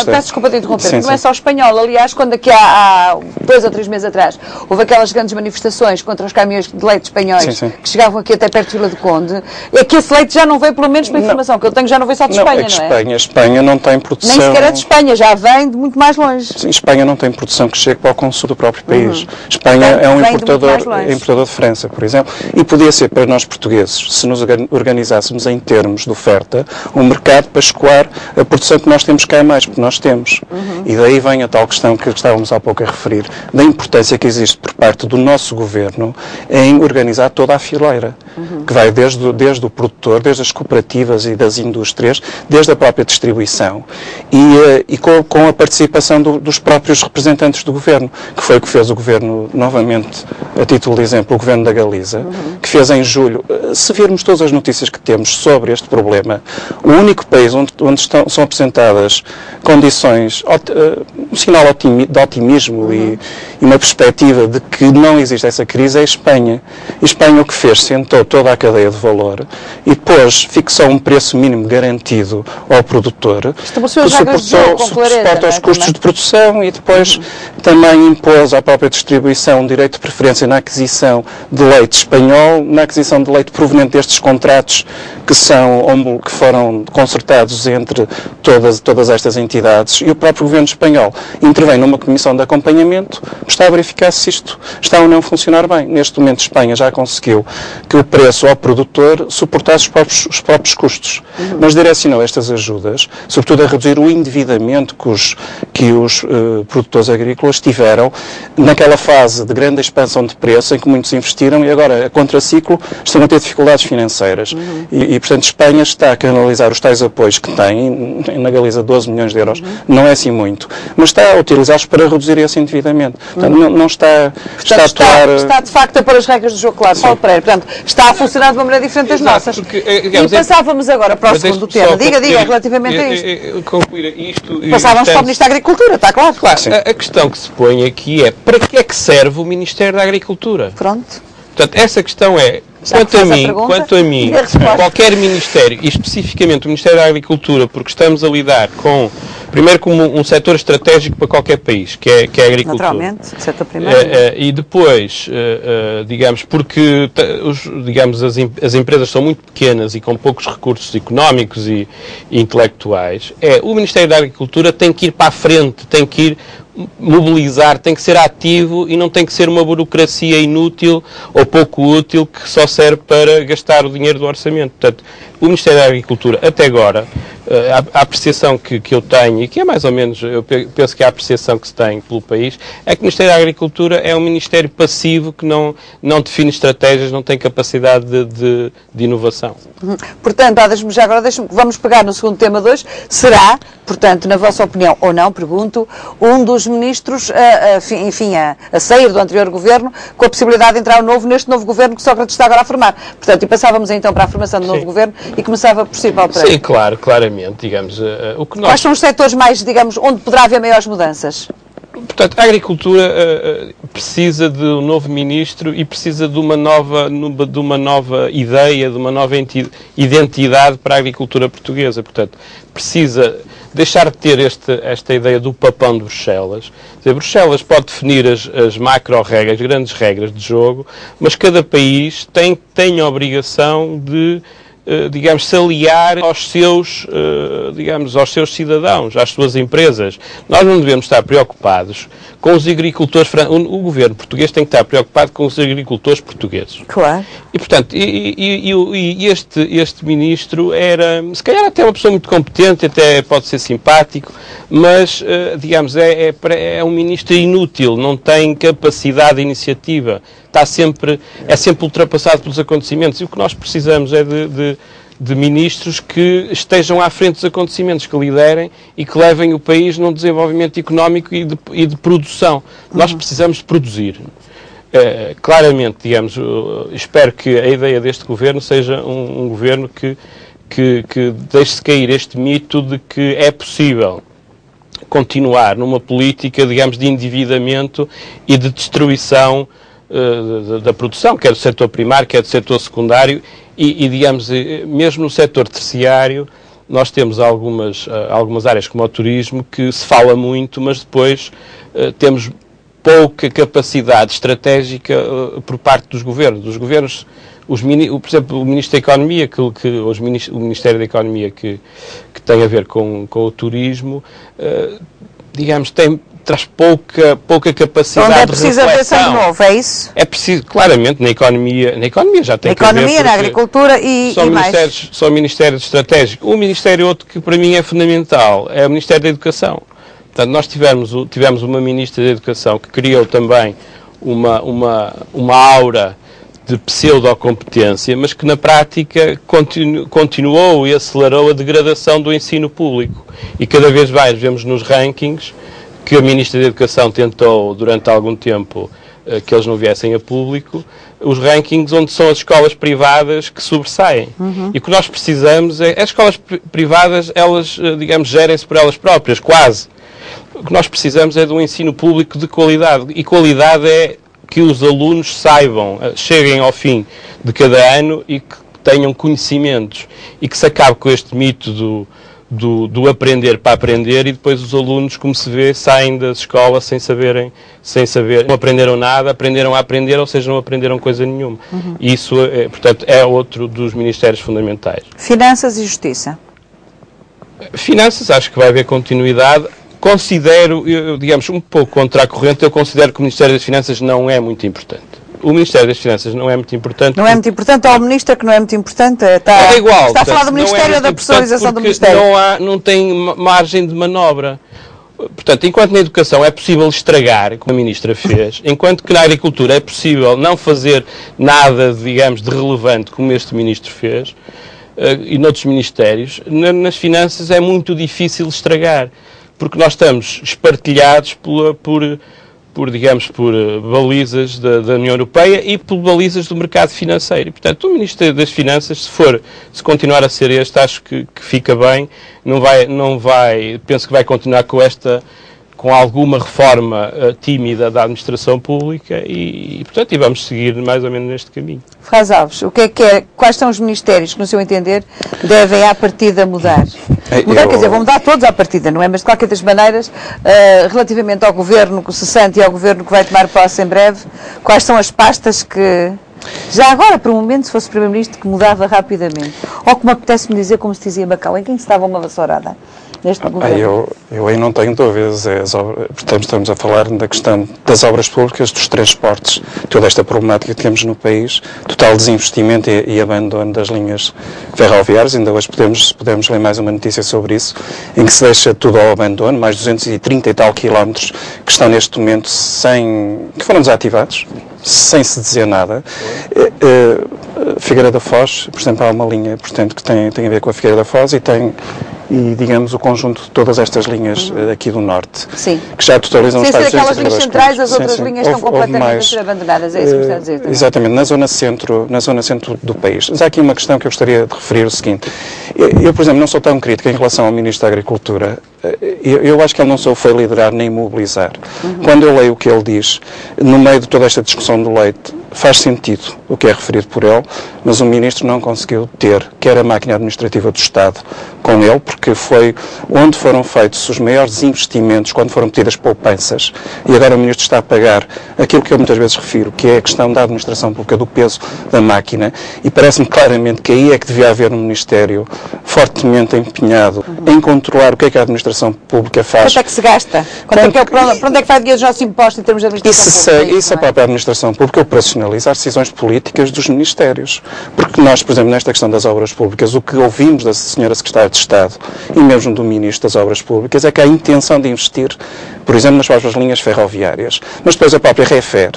Peço desculpa de interromper, Sim, não é só espanhol. Aliás, quando aqui há 2 ou 3 meses atrás houve aquelas grandes manifestações contra os caminhões de leite espanhóis que chegavam aqui até perto de Vila do Conde, é que esse leite já não veio, pelo menos pela informação que eu tenho, já não veio só de Espanha, não é? Espanha não tem produção... Nem sequer é de Espanha, já vem de muito mais longe. Sim, Espanha não tem produção que chegue para o consumo do próprio país. Espanha é um importador de França, por exemplo, e podia ser para nós portugueses, se nos organizássemos em termos de oferta, um mercado para escoar a produção que nós temos cá mais, porque nós temos. E daí vem a tal questão que estávamos há pouco a referir, da importância que existe por parte do nosso governo em organizar toda a fileira, que vai desde o produtor, desde as cooperativas e das indústrias, desde a própria distribuição, e com a participação dos próprios representantes do governo, que foi o que fez o governo, novamente, a título de exemplo, o governo da Galiza, que fez em julho. Se virmos todas as notícias que temos sobre este problema, o único país onde são apresentadas condições, um sinal de otimismo e uma perspectiva de que não existe essa crise é a Espanha. E Espanha o que fez, sentou toda a cadeia de valor e depois fixou um preço mínimo garantido ao produtor, que suporta os custos de produção e depois também impôs à própria distribuição um direito de preferência na aquisição de leite espanhol, na aquisição de leite proveniente destes contratos que foram concertados entre todas estas entidades, e o próprio governo espanhol intervém numa comissão de acompanhamento, está a verificar se isto está ou não a funcionar bem. Neste momento, Espanha já conseguiu que o preço ao produtor suportasse os próprios custos, mas direcionou estas ajudas, sobretudo a reduzir o endividamento que os produtores agrícolas tiveram naquela fase de grande expansão de preço em que muitos investiram e agora, a contraciclo, estão a ter dificuldades financeiras. E, portanto, Espanha está a canalizar os tais apoios que tem, na Galiza 12 milhões de euros, não é assim muito, mas está a utilizá-los para reduzir esse endividamento. Portanto, não está a atuar... Está, de facto, a pôr as regras do jogo, claro, Paulo Pereira. Portanto, está a funcionar de uma maneira diferente das nossas. E passávamos agora para o segundo tema. Diga, relativamente a isto. Concluir isto... Passávamos para o Ministro da Agricultura, está claro? Claro, a questão que se põe aqui é para que é que serve o Ministério da Agricultura? Pronto. Portanto, essa questão é... Quanto a mim, qualquer Ministério, e especificamente o Ministério da Agricultura, porque estamos a lidar primeiro como um setor estratégico para qualquer país, que é a agricultura. Naturalmente, setor primeiro. E depois, digamos, porque as empresas são muito pequenas e com poucos recursos económicos e intelectuais, o Ministério da Agricultura tem que ir para a frente, tem que ir mobilizar, tem que ser ativo e não tem que ser uma burocracia inútil ou pouco útil que só serve para gastar o dinheiro do orçamento. Portanto, o Ministério da Agricultura, até agora, a apreciação que eu tenho, e que é mais ou menos, eu penso que a apreciação que se tem pelo país, é que o Ministério da Agricultura é um ministério passivo que não define estratégias, não tem capacidade de inovação. Portanto, já agora vamos pegar no segundo tema de hoje. Será, portanto, na vossa opinião, ou não, pergunto, um dos ministros, a sair do anterior governo, com a possibilidade de entrar neste novo governo que Sócrates está agora a formar. Portanto, e passávamos então para a formação do novo governo e começava por si, Paulo Pereira. Sim, claramente, digamos. Quais são os setores mais, digamos, onde poderá haver maiores mudanças? Portanto, a agricultura precisa de um novo ministro e precisa de uma nova ideia, de uma nova identidade para a agricultura portuguesa. Portanto, precisa deixar de ter esta ideia do papão de Bruxelas. Bruxelas pode definir as macro-regras, as grandes regras de jogo, mas cada país tem a obrigação de se aliar aos seus cidadãos, às suas empresas. Nós não devemos estar preocupados com os agricultores, o governo português tem que estar preocupado com os agricultores portugueses. Claro. E, portanto, este ministro era, se calhar até uma pessoa muito competente, até pode ser simpático, mas, é um ministro inútil, não tem capacidade de iniciativa. É sempre ultrapassado pelos acontecimentos. E o que nós precisamos é de ministros que estejam à frente dos acontecimentos, que liderem e que levem o país num desenvolvimento económico e de produção. Nós precisamos de produzir. Claramente, espero que a ideia deste governo seja um governo que deixe-se cair este mito de que é possível continuar numa política, de endividamento e de destruição da produção, quer do setor primário, quer do setor secundário e mesmo no setor terciário, nós temos algumas áreas como o turismo que se fala muito, mas depois temos pouca capacidade estratégica por parte dos governos. Os governos, por exemplo, o Ministro da Economia, o Ministério da Economia que tem a ver com o turismo, digamos, traz pouca capacidade de reflexão. Onde é preciso haver sangue novo, é isso? É preciso, claramente, na economia já tem que haver. Na economia, na agricultura e mais. São ministérios estratégicos. Um ministério outro que para mim é fundamental é o Ministério da Educação. Portanto, nós tivemos uma Ministra da Educação que criou também uma aura de pseudo-competência, mas que na prática continuou e acelerou a degradação do ensino público. E cada vez mais vemos nos rankings que a Ministra da Educação tentou durante algum tempo que eles não viessem a público, os rankings onde são as escolas privadas que sobressaem. E o que nós precisamos é, as escolas privadas, elas, digamos, gerem-se por elas próprias, quase. O que nós precisamos é de um ensino público de qualidade. E qualidade é que os alunos saibam, cheguem ao fim de cada ano e que tenham conhecimentos. E que se acabe com este mito do aprender para aprender e depois os alunos, como se vê, saem da escola sem saber, não aprenderam nada, aprenderam a aprender, ou seja, não aprenderam coisa nenhuma. E isso, portanto, é outro dos ministérios fundamentais. Finanças e Justiça. Finanças, acho que vai haver continuidade. Considero, digamos, um pouco contra a corrente, eu considero que o Ministério das Finanças não é muito importante. O Ministério das Finanças não é muito importante. Não é muito importante, ou o Ministro que não é muito importante? É igual. Está a falar do Ministério, da personalização do Ministério. Não tem margem de manobra. Portanto, enquanto na educação é possível estragar, como a Ministra fez, enquanto que na agricultura é possível não fazer nada, digamos, de relevante, como este Ministro fez, e noutros ministérios, nas finanças é muito difícil estragar. Porque nós estamos espartilhados por balizas da União Europeia e por balizas do mercado financeiro. E, portanto, o Ministro das Finanças, se continuar a ser este, acho que fica bem, penso que vai continuar com alguma reforma tímida da administração pública e vamos seguir mais ou menos neste caminho. Ferraz Alves, quais são os ministérios que, no seu entender, devem à partida mudar? Quer dizer, vão mudar todos à partida, não é? Mas de qualquer das maneiras, relativamente ao governo cessante e ao governo que vai tomar posse em breve, quais são as pastas que, já agora, por um momento, se fosse Primeiro-Ministro, que mudava rapidamente? Ou como apetece-me dizer, como se dizia em Macau, em quem se dava uma vassourada? Eu aí não tenho dúvidas. Portanto, estamos a falar da questão das obras públicas, dos transportes, toda esta problemática que temos no país, total desinvestimento e abandono das linhas ferroviárias. Ainda hoje podemos ler mais uma notícia sobre isso, em que se deixa tudo ao abandono, mais 230 e tal quilómetros que estão neste momento que foram desativados, sem se dizer nada. Figueira da Foz, por exemplo, há uma linha, portanto, que tem a ver com a Figueira da Foz e digamos, o conjunto de todas estas linhas aqui do Norte, que já totalizam os estádios. Aquelas linhas centrais, as outras linhas estão completamente a ser abandonadas, é isso que me está a dizer também. Exatamente, na zona centro do país. Mas há aqui uma questão que eu gostaria de referir o seguinte. Eu, por exemplo, não sou tão crítico em relação ao Ministro da Agricultura. Eu acho que ele não só foi liderar nem mobilizar. Quando eu leio o que ele diz, no meio de toda esta discussão do leite, faz sentido o que é referido por ele, mas o Ministro não conseguiu ter, quer a máquina administrativa do Estado com ele, porque foi onde foram feitos os maiores investimentos, quando foram metidas poupanças, e agora o Ministro está a pagar aquilo que eu muitas vezes refiro, que é a questão da administração pública, do peso da máquina, e parece-me claramente que aí é que devia haver um Ministério fortemente empenhado em controlar o que é que a administração pública faz. Quanto é que se gasta? Para onde é que vai dinheiro dos nossos impostos em termos de administração pública? Isso a própria administração pública operacionalizar decisões políticas dos ministérios. Porque nós, por exemplo, nesta questão das obras públicas, o que ouvimos da senhora Secretária de Estado e mesmo do Ministro das Obras Públicas é que há intenção de investir, por exemplo, nas próprias linhas ferroviárias. Mas depois a própria Refer